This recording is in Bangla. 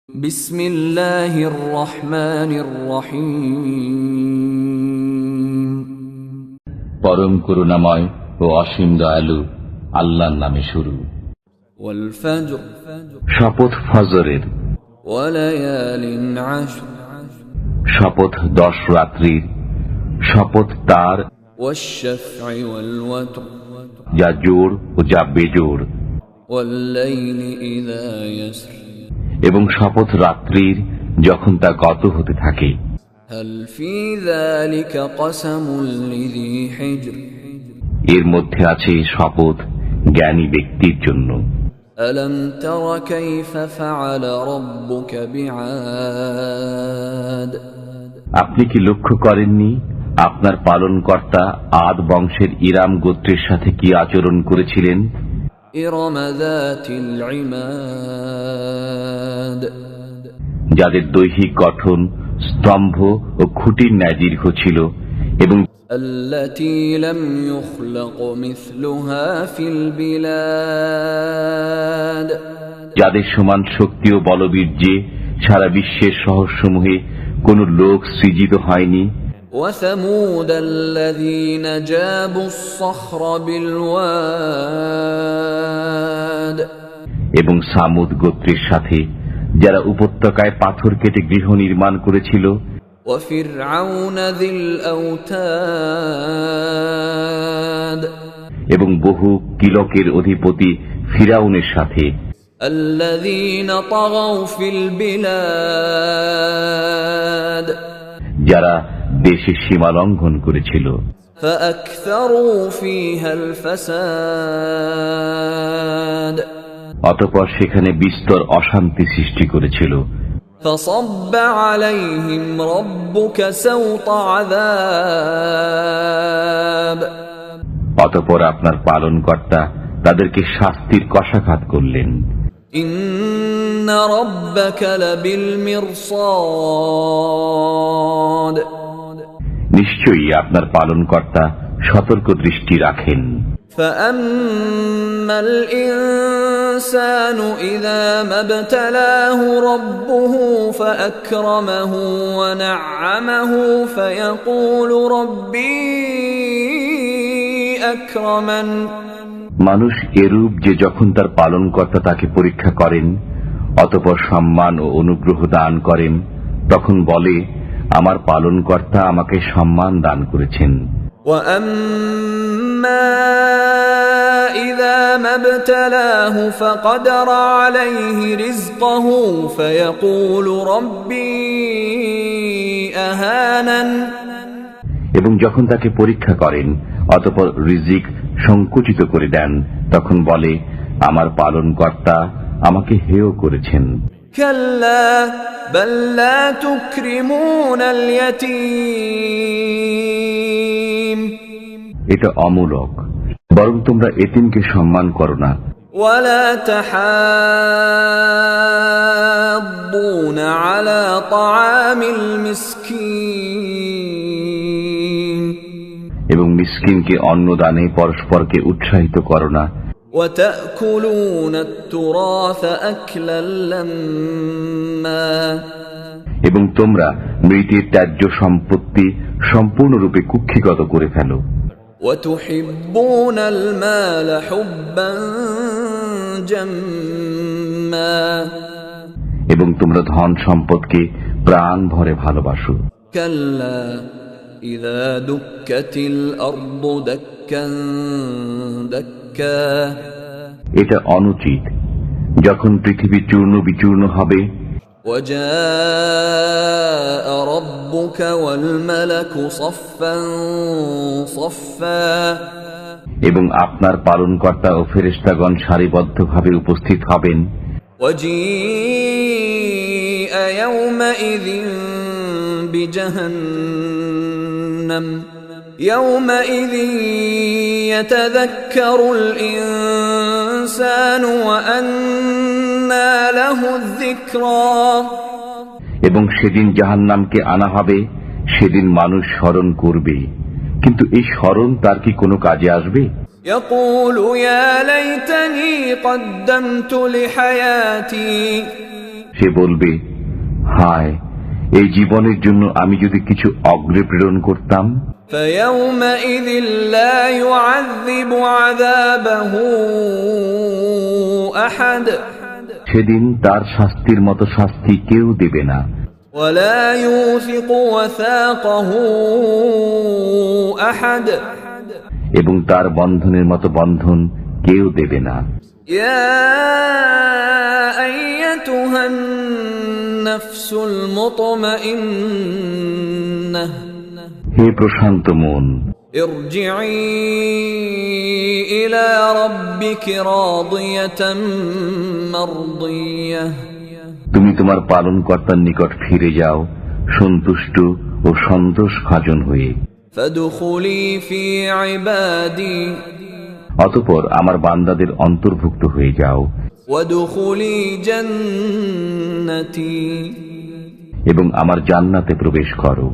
বিসমিল্লাহির রহমানির রহিম। পরম করুণাময় ও অসীম দয়ালু আল্লাহর নামে শুরু। ওয়াল ফাজর, শপথ ফজরের। ওয়া লায়ালিন আশর, শপথ 10 রাত্রির। শপথ তার, ওয়াশ শাফঈ ওয়াল ওয়াতর, যা জোড় ও যা বেজোড়। ওয়াল লাইলি ইযা ইয়াসর, এবং শপথ রাত্রির যখন তা গত হতে থাকে। হাল ফী যালিকা কসমুল লিযী হিজর, এর মধ্যে আছে শপথ জ্ঞানী ব্যক্তির জন্য। আলাম তারা কাইফা ফাআলা রাব্বুকা বিআদ, আপনি কি লক্ষ্য করেননি আপনার পালনকর্তা আদ বংশের ইরাম গোত্রের সাথে কি আচরণ করেছিলেন? ইরম যাতিল ইমাদ, যাদের দৈহিক গঠন স্তম্ভ ও খুঁটির ন্যায় দীর্ঘ ছিল, এবং আল্লাতী লাম ইউখলাক মিসলুহা ফিল বিলাদ, যাদের সমান শক্তি ও বলবীর্যে সারা বিশ্বের শহরসমূহে কোন লোক সৃজিত হয়নি। ওয়া সামুদ আল্লাযীনা জাবুস সখরা বিল ওয়াদ, এবং সামুদ গোত্রের সাথে যারা উপত্যকায় পাথর কেটে গৃহ নির্মাণ করেছিল। ওয়া ফিরআউন যিল আওতাদ, এবং বহু কিলকের অধিপতি ফিরাউনের সাথে। আল্লাযীনা তাগাউ ফিল বিলাদ, যারা দেশে সীমা লঙ্ঘন করেছিল। ফাআকসারু ফীহাল ফাসাদ, অতঃপর সেখানে বিস্তর অশান্তি সৃষ্টি করেছিল। فصب عليهم ربك سوط عذاب, অতঃপর আপনার পালনকর্তা তাদেরকে শাস্তির কশাঘাত করলেন। إن ربك لبالمرصاد, নিশ্চয়ই আপনার পালনকর্তা সতর্ক দৃষ্টি রাখেন। فأما الإنسان إذا ما ابتلاه ربه فأكرمه ونعمه فيقول ربي أكرمن, মানুষ এরূপ যে যখন তার পালনকর্তা তাকে পরীক্ষা করেন অতঃপর সম্মান ও অনুগ্রহ দান করেন, তখন বলে আমার পালনকর্তা আমাকে সম্মান দান করেছেন। وأما إذا ما ابتلاه فقدر عليه رزقه فيقول ربي أهانن, এবং যখন তাকে পরীক্ষা করেন অতঃপর রিজিক সংকুচিত করে দেন, তখন বলে আমার পালনকর্তা আমাকে হেয় করেছেন। كلا بل لا تكرمون اليتيم, এটা অমূলক, বরং তোমরা এতিমকে সম্মান করো না। ولا تحاضون على طعام المسكين, এবং মিসকিনকে অন্নদানে পরস্পরকে উৎসাহিত করো না। وتأكلون التراث أكلا لما, এবং তোমরা মৃতের ত্যায্য সম্পত্তি সম্পূর্ণরূপে কুক্ষিগত করে ফেলো। وتحبون المال حبا جما, এবং তোমরা ধন সম্পদকে প্রাণ ভরে ভালোবাসো। كلا إذا دكت الأرض دكا دكا, এটা অনুচিত যখন পৃথিবী চূর্ণ বিচূর্ণ হবে। وجاء ربك والملك صفا صفا, এবং আপনার পালনকর্তা ও ফেরেশতাগণ সারিবদ্ধভাবে উপস্থিত হবেন। وجيء يومئذ بجهنم يومئذ يتذكر الإنسان وأنى له الذكرى, এবং সেদিন জাহান্নামকে আনা হবে। সেদিন মানুষ স্মরণ করবে, কিন্তু এই স্মরণ তার কি কোনো কাজে আসবে? يقول يا ليتني قدمت لحياتي, সে বলবে, হায়, এই জীবনের জন্য আমি যদি কিছু অগ্রে প্রেরণ করতাম। فيومئذ لا يعذب عذابه أحد সেদিন তার শাস্তির মতো শাস্তি কেউ দেবে না, ولا يوثق وثاقه أحد এবং তার বন্ধনের মতো বন্ধন কেউ দেবে না। يا أيتها النفس المطمئنة হে প্রশান্ত মন, ارجعي إلى ربك راضية مرضية তুমি তোমার পালনকর্তার নিকট ফিরে যাও সন্তুষ্ট ও সন্তোষ ভাজন হয়ে। فادخلي في عبادي অতঃপর আমার বান্দাদের অন্তর্ভুক্ত হয়ে যাও وادخلي جنتي এবং আমার জান্নাতে প্রবেশ করো।